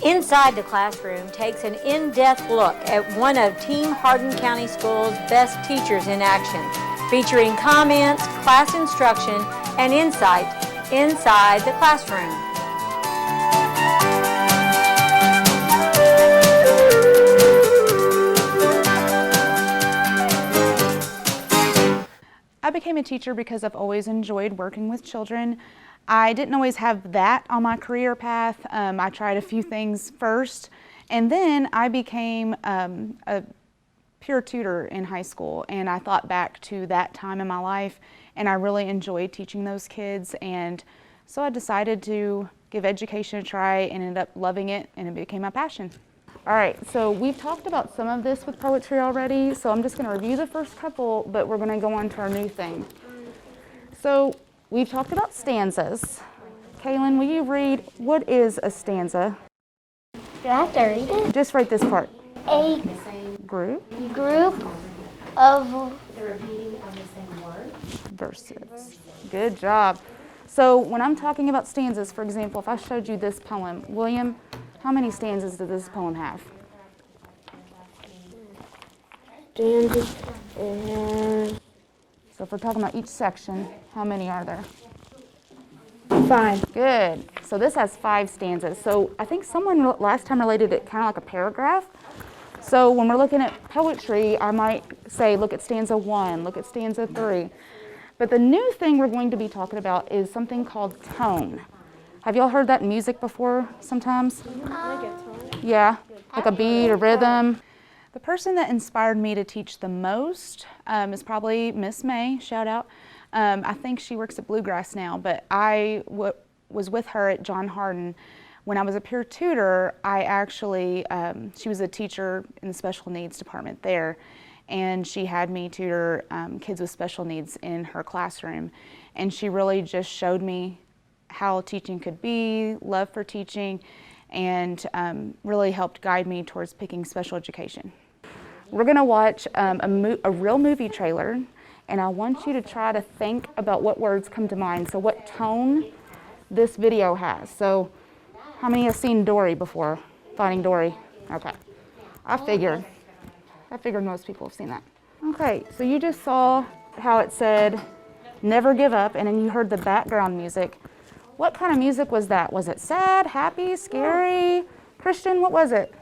Inside the Classroom takes an in-depth look at one of Team Hardin County Schools' best teachers in action, featuring comments, class instruction, and insight inside the classroom. I became a teacher because I've always enjoyed working with children. I didn't always have that on my career path. I tried a few things first, and then I became a peer tutor in high school, and I thought back to that time in my life, and I really enjoyed teaching those kids, and so I decided to give education a try and ended up loving it, and it became my passion. All right, so we've talked about some of this with poetry already, so I'm just going to review the first couple, but we're going to go on to our new thing. So we've talked about stanzas. Kaylin, will you read, what is a stanza? Do I have to read it? Just write this part. A Group of verses. Good job. So when I'm talking about stanzas, for example, if I showed you this poem, William, how many stanzas does this poem have? stanzas. So if we're talking about each section, how many are there? 5. Good. So this has 5 stanzas. So I think someone last time related it kind of like a paragraph. So when we're looking at poetry, I might say, look at stanza 1, look at stanza 3. But the new thing we're going to be talking about is something called tone. Have y'all heard that in music before sometimes? Yeah, like a beat, a rhythm. The person that inspired me to teach the most is probably Miss May, shout out. I think she works at Bluegrass now, but I was with her at John Hardin. When I was a peer tutor, I actually, she was a teacher in the special needs department there, and she had me tutor kids with special needs in her classroom. And she really just showed me how teaching could be, love for teaching, and really helped guide me towards picking special education. We're gonna watch a real movie trailer, and I want you to try to think about what words come to mind, so what tone this video has. So how many have seen Dory before? Finding Dory? Okay, I figured most people have seen that. Okay, so you just saw how it said, never give up, and then you heard the background music. What kind of music was that? Was it sad, happy, scary? Christian, what was it?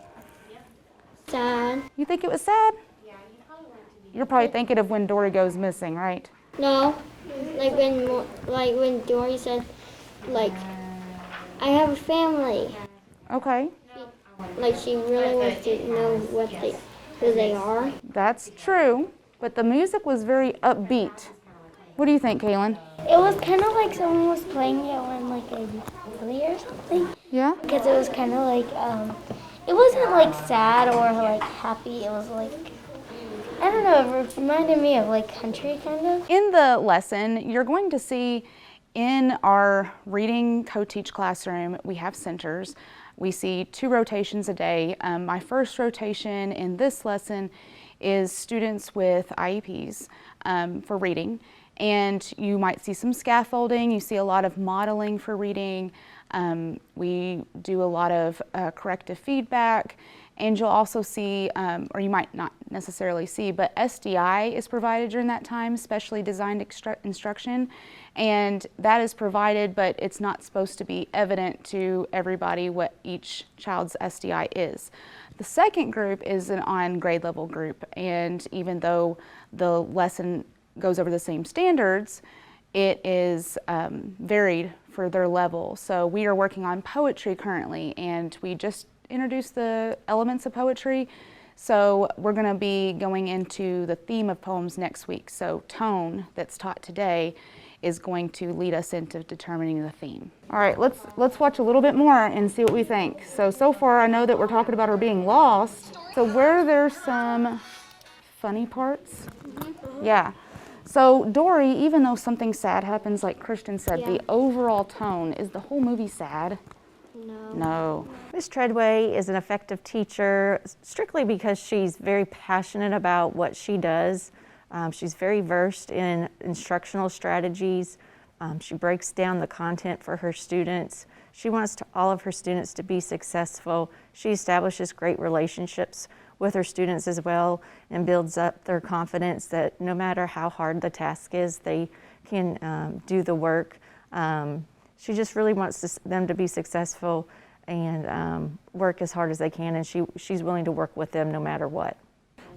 Sad. You think it was sad? You're probably thinking of when Dory goes missing, right? No. Like when Dory said, like, I have a family. Okay. Like she really wants to know who they are. That's true, but the music was very upbeat. What do you think, Kaylin? It was kind of like someone was playing it on like a ukulele or something. Yeah? Because it was kind of like, it wasn't like sad or like happy. It was like, I don't know, it reminded me of like country kind of. In the lesson, you're going to see in our reading Coteach classroom, we have centers. We see 2 rotations a day. My first rotation in this lesson is students with IEPs for reading. And you might see some scaffolding, you see a lot of modeling for reading. We do a lot of corrective feedback, and you'll also see, or you might not necessarily see, but SDI is provided during that time, specially designed instruction. And that is provided, but it's not supposed to be evident to everybody what each child's SDI is. The second group is an on grade level group, and even though the lesson goes over the same standards, it is varied for their level. So we are working on poetry currently, and we just introduced the elements of poetry. So we're going to be going into the theme of poems next week. So tone, that's taught today, is going to lead us into determining the theme. All right, let's watch a little bit more and see what we think. So far I know that we're talking about her being lost. So were there some funny parts? Mm-hmm. Yeah. So Dory, even though something sad happens, like Christian said, the overall tone, is the whole movie sad? No. Ms. Treadway is an effective teacher strictly because she's very passionate about what she does. She's very versed in instructional strategies. She breaks down the content for her students. She wants all of her students to be successful. She establishes great relationships with her students as well and builds up their confidence that no matter how hard the task is, they can do the work. She just really wants them to be successful and work as hard as they can, and she's willing to work with them no matter what.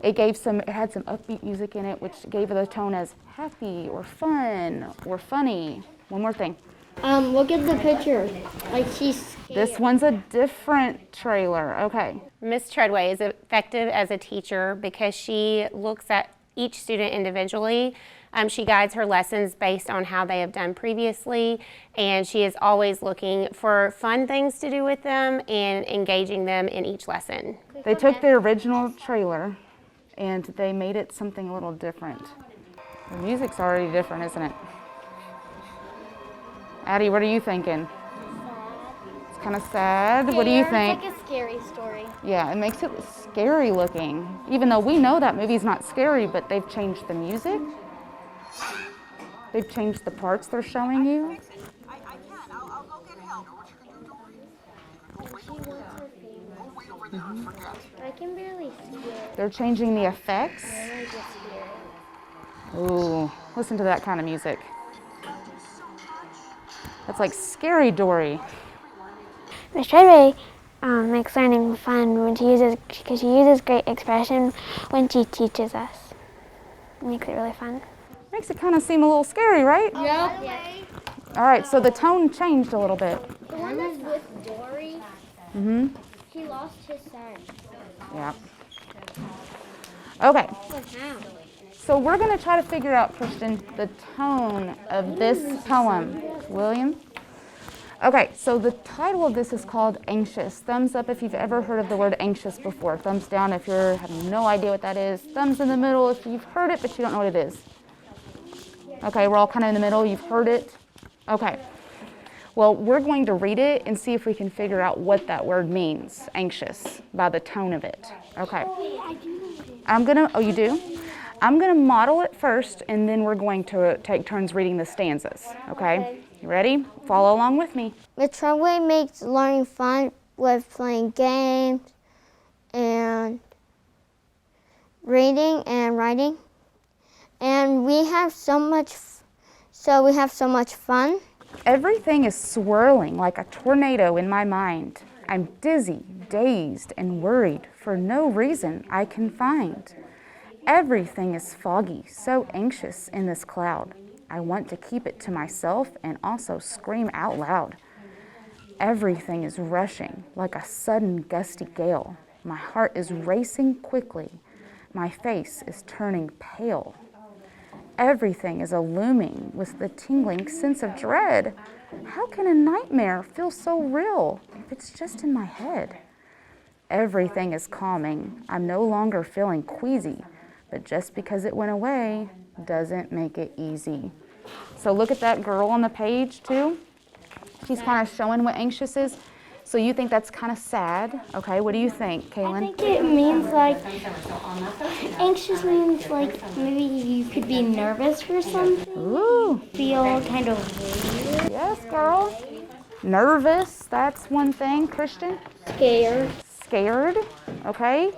It had some upbeat music in it, which gave it a tone as happy or fun or funny. One more thing. Look at the picture. Like she's scared. This one's a different trailer. Okay. Ms. Treadway is effective as a teacher because she looks at each student individually. She guides her lessons based on how they have done previously, and she is always looking for fun things to do with them and engaging them in each lesson. They took the original trailer and they made it something a little different. The music's already different, isn't it? Addie, what are you thinking? It's kind of sad. What do you think? It's like a scary story. Yeah, it makes it scary looking. Even though we know that movie's not scary, but they've changed the music. They've changed the parts they're showing you. I can. I'll go get help. She wants her family. I can barely see it. They're changing the effects. I just hear it. Ooh, listen to that kind of music. That's like Scary Dory. Ms. Treadway makes learning fun because she uses great expression when she teaches us. It makes it really fun. Makes it kind of seem a little scary, right? Yep. All right, so the tone changed a little bit. The one that's with Dory, he lost his son. Yeah. Okay, But how? so we're going to try to figure out, Kristen, the tone of this poem. William? Okay, so the title of this is called Anxious. Thumbs up if you've ever heard of the word anxious before. Thumbs down if you have no idea what that is. Thumbs in the middle if you've heard it but you don't know what it is. Okay, we're all kind of in the middle. You've heard it? Okay. Well, we're going to read it and see if we can figure out what that word means, anxious, by the tone of it. Okay. Oh, you do? I'm going to model it first, and then we're going to take turns reading the stanzas. Okay? You ready? Follow along with me. Ms. Treadway makes learning fun with playing games and reading and writing. And we have so much fun. Everything is swirling like a tornado in my mind. I'm dizzy, dazed, and worried for no reason I can find. Everything is foggy, so anxious in this cloud. I want to keep it to myself and also scream out loud. Everything is rushing like a sudden gusty gale. My heart is racing quickly. My face is turning pale. Everything is illuming with the tingling sense of dread. How can a nightmare feel so real if it's just in my head? Everything is calming. I'm no longer feeling queasy, but just because it went away doesn't make it easy. So look at that girl on the page too. She's kind of showing what anxious is. So you think that's kind of sad. Okay, what do you think, Kaylin? I think it means like, anxious means like maybe you could be nervous for something. Ooh, Feel kind of weird. yes, girl. Nervous, that's one thing. Christian? Scared. Scared, okay.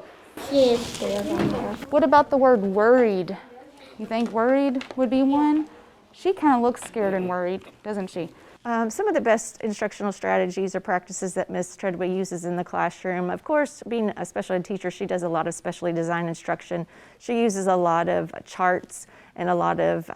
She is scared on there. What about the word worried? You think worried would be one? She kind of looks scared and worried, doesn't she? Some of the best instructional strategies or practices that Ms. Treadway uses in the classroom, of course, being a special ed teacher, she does a lot of specially designed instruction. She uses a lot of charts and a lot of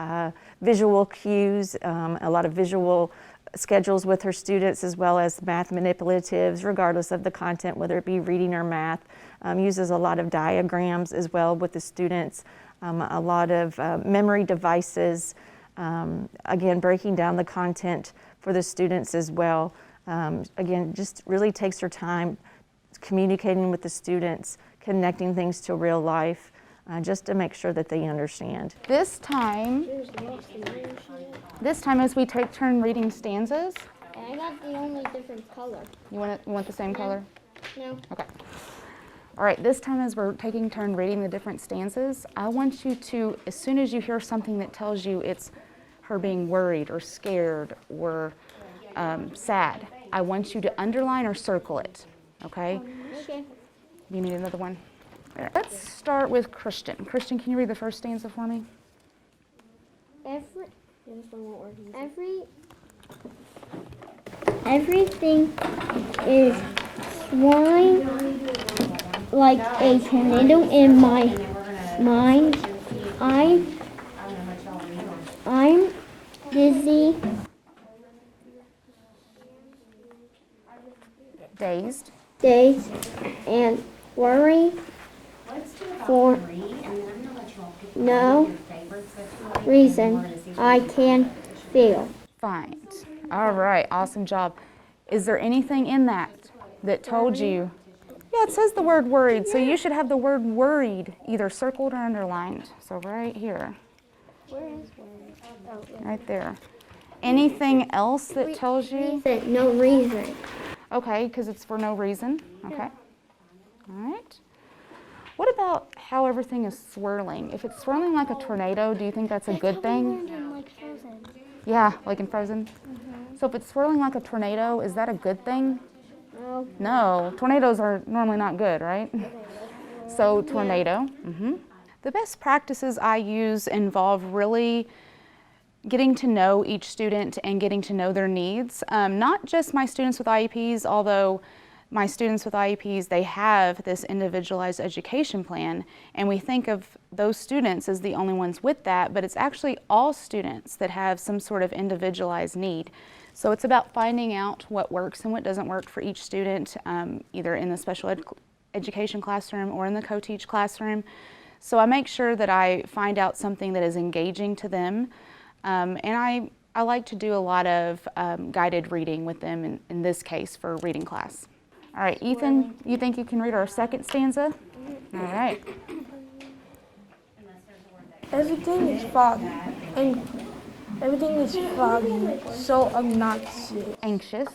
visual cues, a lot of visual schedules with her students, as well as math manipulatives, regardless of the content, whether it be reading or math. Uses a lot of diagrams as well with the students, a lot of memory devices, again, breaking down the content for the students as well. Again, just really takes her time communicating with the students, connecting things to real life, just to make sure that they understand. This time as we take turn reading stanzas, I got the only different color. you want the same color? No. Okay. All right, this time as we're taking turn reading the different stanzas, I want you to, as soon as you hear something that tells you it's her being worried or scared or sad, I want you to underline or circle it, okay? Okay. You need another one? There. Let's start with Christian. Christian, can you read the first stanza for me? Everything is swirling like a tornado in my mind. I'm dizzy, Dazed. dazed, and worried for no reason I can feel. Fine. All right, awesome job. Is there anything in that told you? Yeah, it says the word worried, so you should have the word worried either circled or underlined. So right here. Where is worried? Right there. Anything else that tells you? No reason. Okay, because it's for no reason. Okay. All right. What about how everything is swirling? If it's swirling like a tornado, do you think that's a good thing? Yeah, like in Frozen? So if it's swirling like a tornado, is that a good thing? No. No, tornadoes are normally not good, right? So tornado. The best practices I use involve really getting to know each student and getting to know their needs. Not just my students with IEPs, although my students with IEPs, they have this individualized education plan, and we think of those students as the only ones with that, but it's actually all students that have some sort of individualized need. So it's about finding out what works and what doesn't work for each student, either in the special education classroom or in the Coteach classroom. So I make sure that I find out something that is engaging to them, and I like to do a lot of guided reading with them, in this case for reading class. All right, Ethan, you think you can read our second stanza? All right. Everything is foggy, so obnoxious. Anxious.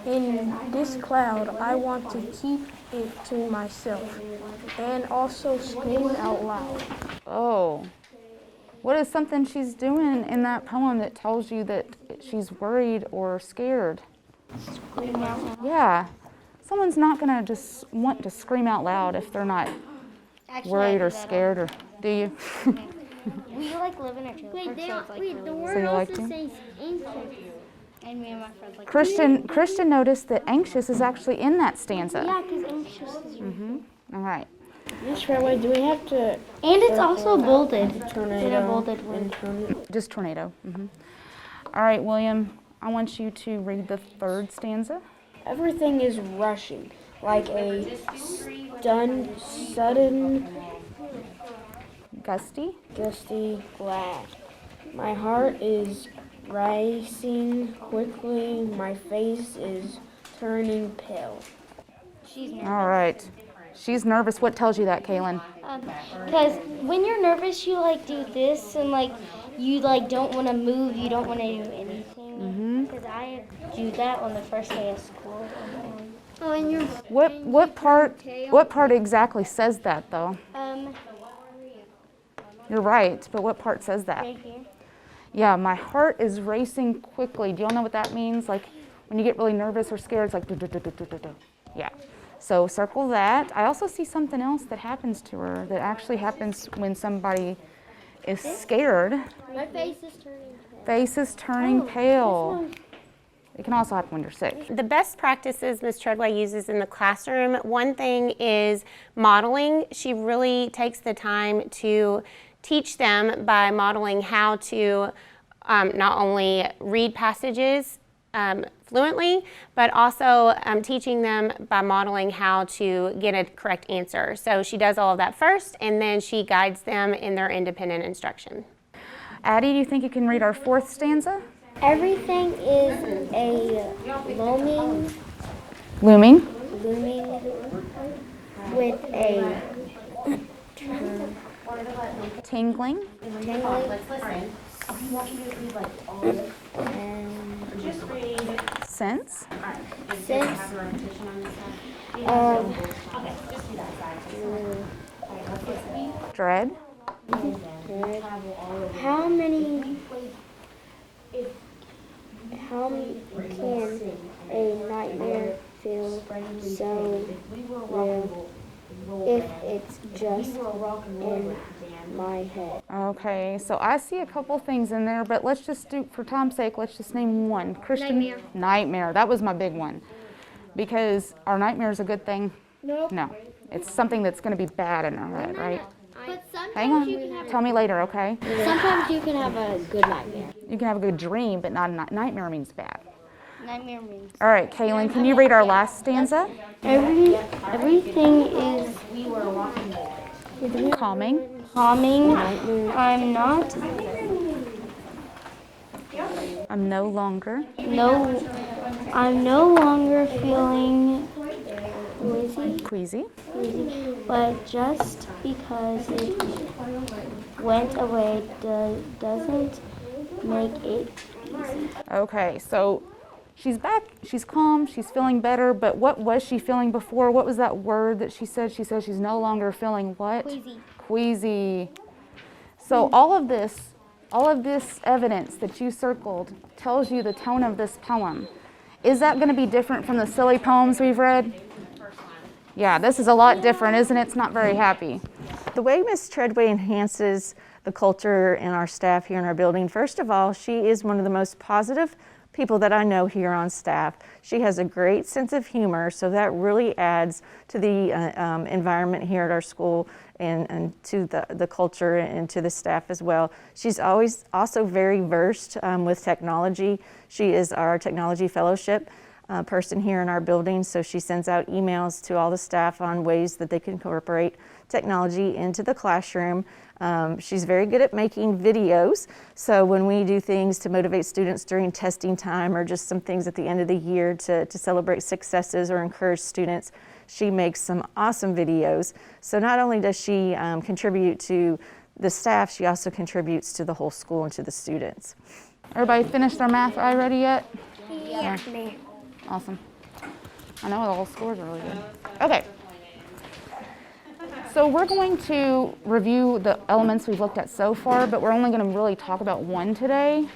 In this cloud, I want to keep it to myself and also scream out loud. Oh. What is something she's doing in that poem that tells you that she's worried or scared? Scream out loud. Yeah. Someone's not going to just want to scream out loud if they're not worried or scared, or do you? We like live in a trailer. Wait, the So word you like also to? says anxious. And me and my friends like Christian noticed that anxious is actually in that stanza. Yeah, because anxious is All right. Miss Treadway, do we have to? And it's also bolded. Tornado. In a bolded word. Just tornado. All right, William, I want you to read the third stanza. Everything is rushing, like a sudden, Gusty. glad. My heart is racing quickly. My face is turning pale. All right. She's nervous. What tells you that, Kaylin? Because when you're nervous, you like do this and like you like don't want to move. You don't want to do anything. Because I do that on the first day of school. Oh, and you're What part exactly says that though? You're right, but what part says that? right here. Yeah, my heart is racing quickly. Do y'all know what that means? Like when you get really nervous or scared, it's like do, do, do, do, do, do, do. Yeah. So circle that. I also see something else that happens to her that actually happens when somebody is scared. My face is turning pale. Face is turning pale. It can also happen when you're sick. The best practices Ms. Treadway uses in the classroom, one thing is modeling. She really takes the time to teach them by modeling how to not only read passages fluently, but also teaching them by modeling how to get a correct answer. So she does all of that first, and then she guides them in their independent instruction. Addie, do you think you can read our fourth stanza? Everything is a looming with a Tingling. Since? Since Dread? how can a nightmare feel so real if it's just in my head? Okay, so I see a couple things in there, but let's just do, for time's sake, let's just name one. Christian? Nightmare. Nightmare, that was my big one. Because our nightmare is a good thing? Nope. No, it's something that's gonna be bad in our head, right? But Hang on, tell me later, okay? sometimes you can have a good nightmare. You can have a good dream, but not a nightmare means bad. Nightmare means All right, Kaylin, can you read our last stanza? everything is Calming. calming. I'm no longer. I'm no longer feeling Queasy. but just because it went away doesn't make it easy. Okay, so she's back, she's calm, she's feeling better, but what was she feeling before? What was that word that she said? She said she's no longer feeling what? Queasy. Queasy. So all of this evidence that you circled tells you the tone of this poem. Is that going to be different from the silly poems we've read? Yeah, this is a lot different, isn't it? It's not very happy. The way Ms. Treadway enhances the culture in our staff here in our building, first of all, she is one of the most positive people that I know here on staff. She has a great sense of humor, so that really adds to the environment here at our school and to the culture and to the staff as well. She's always also very versed with technology. She is our technology fellowship person here in our building, so she sends out emails to all the staff on ways that they can incorporate technology into the classroom. She's very good at making videos, so when we do things to motivate students during testing time or just some things at the end of the year to celebrate successes or encourage students, she makes some awesome videos. So not only does she contribute to the staff, she also contributes to the whole school and to the students. Everybody finished their math already yet? Yeah. Awesome. I know the whole scores are really good. Okay. So we're going to review the elements we've looked at so far, but we're only going to really talk about one today.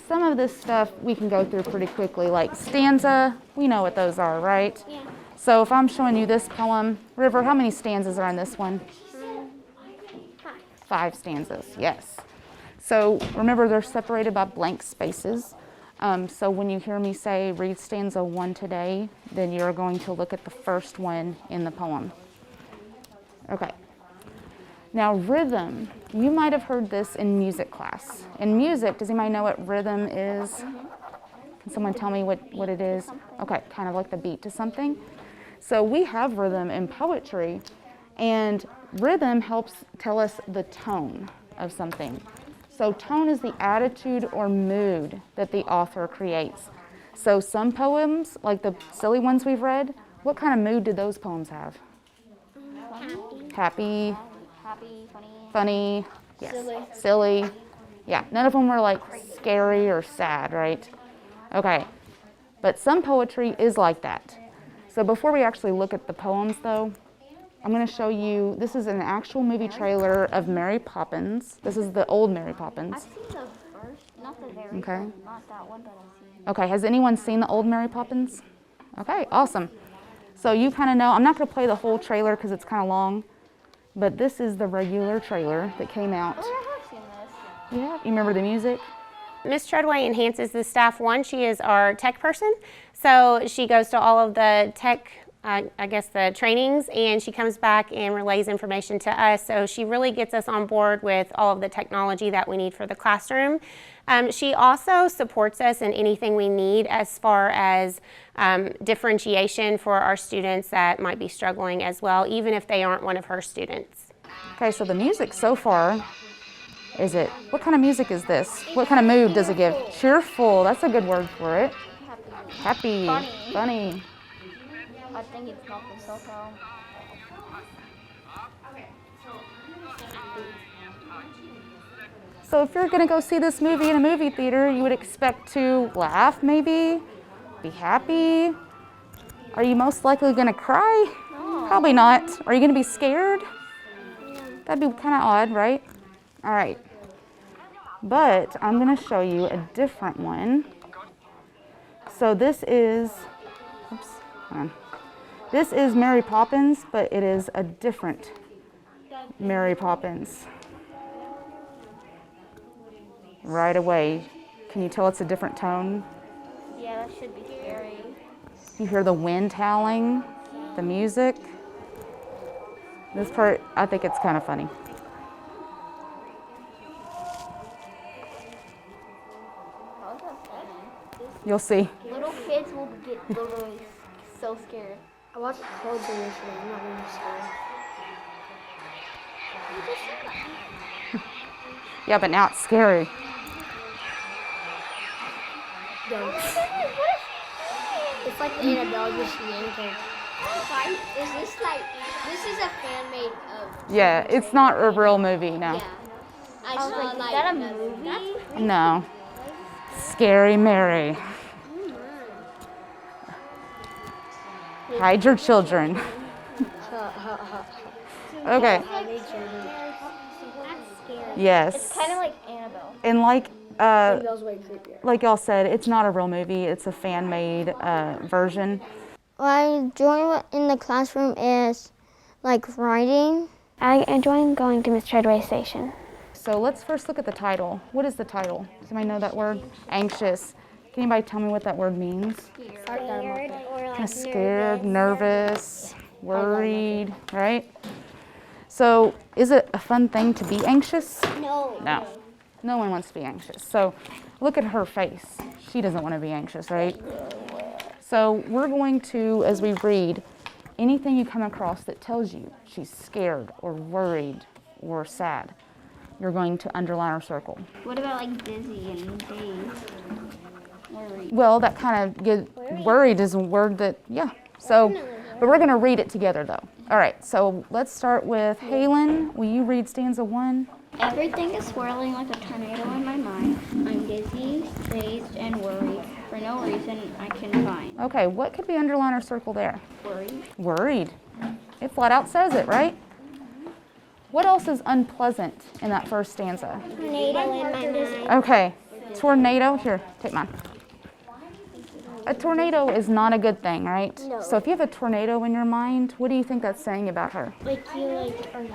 Some of this stuff we can go through pretty quickly, like stanza, we know what those are, right? Yeah. So if I'm showing you this poem, River, how many stanzas are in this one? 5 stanzas, yes. So remember, they're separated by blank spaces. So when you hear me say read stanza 1 today, then you're going to look at the first one in the poem. Okay. Now rhythm, you might have heard this in music class. In music, does anybody know what rhythm is? Can someone tell me what it is? Okay, kind of like the beat to something. So we have rhythm in poetry, and rhythm helps tell us the tone of something. So tone is the attitude or mood that the author creates. So some poems, like the silly ones we've read, what kind of mood did those poems have? Happy, funny, yes, silly. Yeah, none of them were like scary or sad, right? Okay, but some poetry is like that. So before we actually look at the poems though, I'm going to show you, this is an actual movie trailer of Mary Poppins. This is the old Mary Poppins. I've seen the first, not the very Okay. first, not that one, but I've seen. Okay, has anyone seen the old Mary Poppins? Okay, awesome. So you kind of know, I'm not going to play the whole trailer because it's kind of long, but this is the regular trailer that came out. Oh, I have seen this. Yeah, you remember the music? Ms. Treadway enhances the staff. One, she is our tech person, so she goes to all of the tech, I guess the trainings, and she comes back and relays information to us. So she really gets us on board with all of the technology that we need for the classroom. She also supports us in anything we need as far as differentiation for our students that might be struggling as well, even if they aren't one of her students. Okay, so the music so far, what kind of music is this? What kind of mood does it give? Cheerful, that's a good word for it. Happy, funny. I think it's not the so-called. So if you're gonna go see this movie in a movie theater, you would expect to laugh maybe, Be happy? Are you most likely gonna cry? No. Probably not. Are you gonna be scared? No. That'd be kind of odd, right? All right. But I'm gonna show you a different one. So this is, oops, hold on. This is Mary Poppins, but it is a different Mary Poppins. Right away. Can you tell it's a different tone? Yeah, that should be scary. You hear the wind howling, the music. This part, I think it's kind of funny. You'll see. Little kids will get literally so scared. I watched Cold yesterday. I'm not really scared. Yeah, but now it's scary. It's like Annabelle just yanked her. This is a fan made of. Yeah, it's not a real movie, no. Yeah. I was like, is that a movie? No. Scary Mary. Hide your children. Okay. Yes. It's kind of like Annabelle. And Annabelle's way creepier. like y'all said, it's not a real movie. It's a fan-made version. What I enjoy in the classroom is like writing. I enjoy going to Miss Treadway's station. So let's first look at the title. What is the title? Does anybody know that word? Anxious. Can anybody tell me what that word means? Scared or Kind of scared, nervous, worried, right? So is it a fun thing to be anxious? No. No. No one wants to be anxious. So look at her face. She doesn't want to be anxious, right? So we're going to, as we read, anything you come across that tells you she's scared or worried or sad, you're going to underline or circle. What about like dizzy and dazed? Worried. Well, that kind of worried is a word that, yeah. So, but we're going to read it together though. All right, so let's start with Halen. Will you read stanza 1? Everything is swirling like a tornado in my mind. I'm dizzy, dazed, and worried for no reason I can find. Okay, what could be underline or circle there? Worried. Worried. It flat out says it, right? What else is unpleasant in that first stanza? Tornado in my mind. Okay, tornado. Here, take mine. A tornado is not a good thing, right? No. So if you have a tornado in your mind, what do you think that's saying about her? Like you like are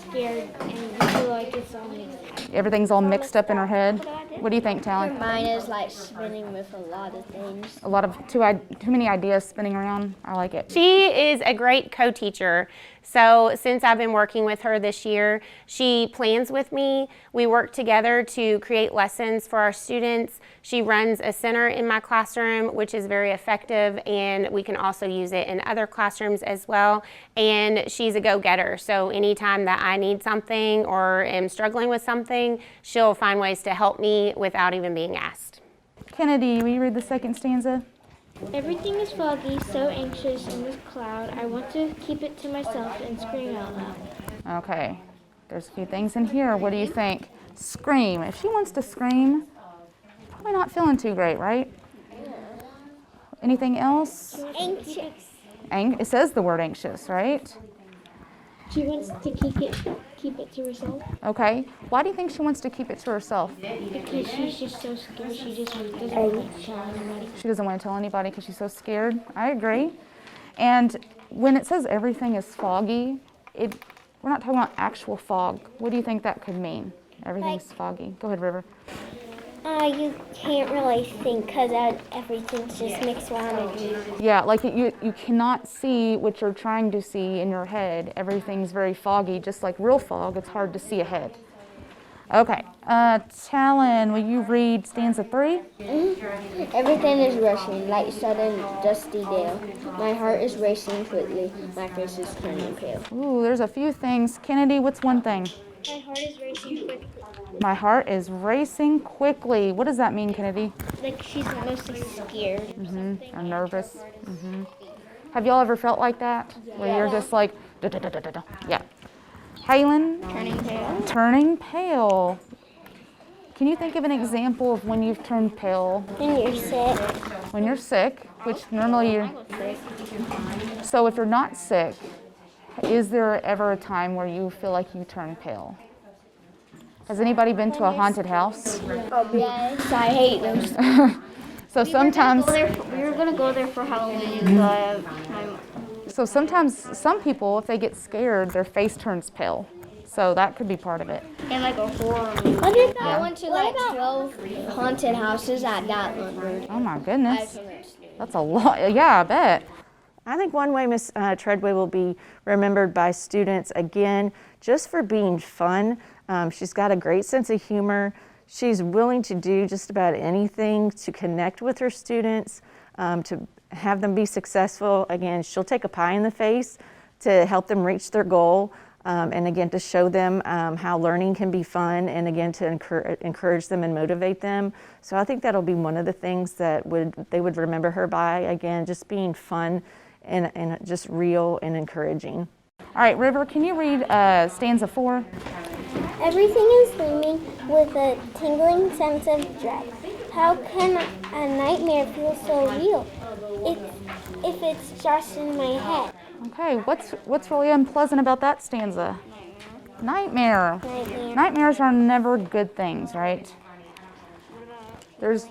scared and you feel like it's all mixed. Everything's all mixed up in her head. What do you think, Talon? Mine is like spinning with a lot of things. A lot of too many ideas spinning around. I like it. She is a great co-teacher. So since I've been working with her this year, she plans with me. We work together to create lessons for our students. She runs a center in my classroom, which is very effective, and we can also use it in other classrooms as well. And she's a go-getter. So anytime that I need something or am struggling with something, she'll find ways to help me without even being asked. Kennedy, will you read the second stanza? Everything is foggy, so anxious in this cloud. I want to keep it to myself and scream out loud. Okay, there's a few things in here. What do you think? Scream. If she wants to scream, probably not feeling too great, right? Anything else? Anxious. It says the word anxious, right? She wants to keep it to herself. Okay. Why do you think she wants to keep it to herself? Because she's just so scared. She just doesn't want to tell anybody. She doesn't want to tell anybody because she's so scared. I agree. And when it says everything is foggy, we're not talking about actual fog. What do you think that could mean? Everything's foggy. Go ahead, River. You can't really think because everything's just mixed around in you. Yeah, like you cannot see what you're trying to see in your head. Everything's very foggy, just like real fog. It's hard to see ahead. Okay, Talon, will you read stanza 3? Everything is rushing, like sudden dusty gale. My heart is racing quickly. My face is turning pale. Ooh, there's a few things. Kennedy, what's one thing? My heart is racing quickly. My heart is racing quickly. What does that mean, Kennedy? Like she's mostly scared or something. Or nervous. Have y'all ever felt like that? Where you're just like, da, da, da, da, da, da. Yeah. Halen? Turning pale. Turning pale. Can you think of an example of when you've turned pale? When you're sick. When you're sick, which normally you're... So if you're not sick, is there ever a time where you feel like you turn pale? Has anybody been to a haunted house? Yes, I hate those. So sometimes... We were going to go there for Halloween, but So sometimes some people, if they get scared, their face turns pale. So that could be part of it. and like a horror movie. I went to like 12 haunted houses at that one. Oh my goodness. That's a lot. Yeah, I bet. I think one way Miss Treadway will be remembered by students, again, just for being fun. She's got a great sense of humor. She's willing to do just about anything to connect with her students, to have them be successful. Again, she'll take a pie in the face to help them reach their goal. And again, to show them how learning can be fun, and again, to encourage them and motivate them. So I think that'll be one of the things that they would remember her by, again, just being fun and just real and encouraging. All right, River, can you read stanza 4? Everything is looming with a tingling sense of dread. How can a nightmare feel so real if it's just in my head? Okay, what's really unpleasant about that stanza? Nightmare. Nightmares are never good things, right? There's...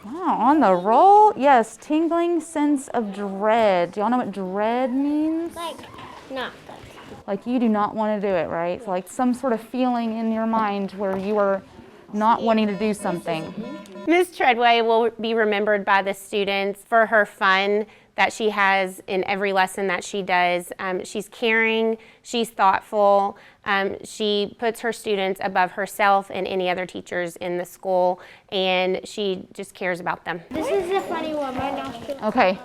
Wow, on the roll? Yes, tingling sense of dread. Do y'all know what dread means? Like, not good. Like you do not want to do it, right? So like some sort of feeling in your mind where you are not wanting to do something. Ms. Treadway will be remembered by the students for her fun that she has in every lesson that she does. She's caring, she's thoughtful, she puts her students above herself and any other teachers in the school, and she just cares about them. This is a funny one. My nostril. Okay.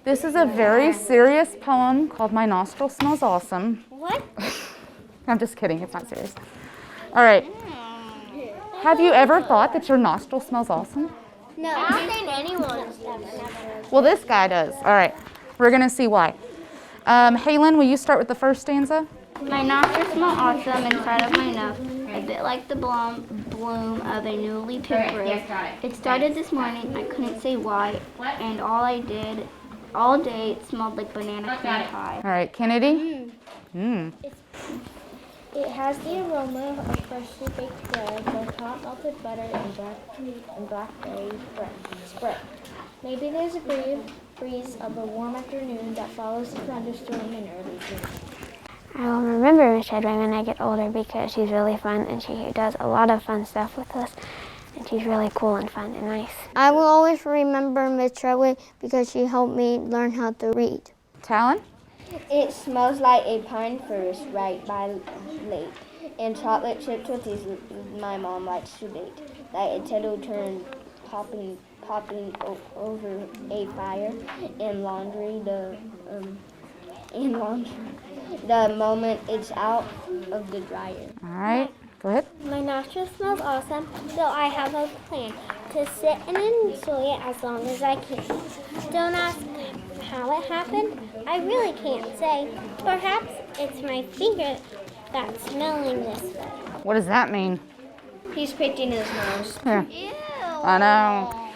This is a very serious poem called My Nostril Smells Awesome. What? I'm just kidding, it's not serious. All right. Have you ever thought that your nostril smells awesome? No, I don't think anyone. Well, this guy does. All right, we're gonna see why. Halen, will you start with the first stanza? My nostrils smell awesome inside of my nose, a bit like the bloom of a newly picked rose. It started this morning, I couldn't say why, and all day it smelled like banana cream pie. All right, Kennedy? It has the aroma of freshly baked bread with hot melted butter and blackberry spread. Maybe there's a breeze of a warm afternoon that follows the thunderstorm in early June. I will remember Miss Treadway when I get older because she's really fun and she does a lot of fun stuff with us. And she's really cool and fun and nice. I will always remember Miss Treadway because she helped me learn how to read. Talon? It smells like a pine forest right by lake, and chocolate chip cookies my mom likes to bake. Like a kettle turned popping over a fire, and laundry the moment it's out of the dryer. All right, go ahead. My nostril smells awesome, so I have a plan to sit and enjoy it as long as I can. Don't ask how it happened. I really can't say. Perhaps it's my finger that's smelling this way. What does that mean? He's picking his nose. Yeah. I know.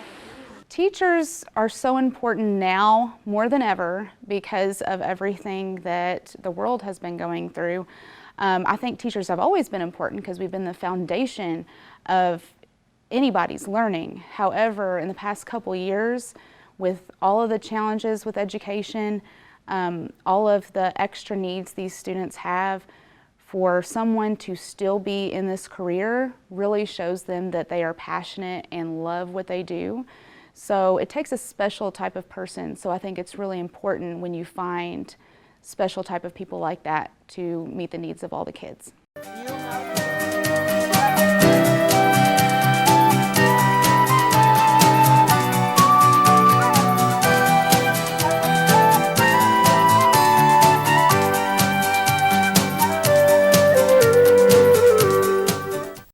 Teachers are so important now more than ever because of everything that the world has been going through. I think teachers have always been important because we've been the foundation of anybody's learning. However, in the past couple years, with all of the challenges with education, all of the extra needs these students have, for someone to still be in this career really shows them that they are passionate and love what they do. So it takes a special type of person. So I think it's really important when you find special type of people like that to meet the needs of all the kids.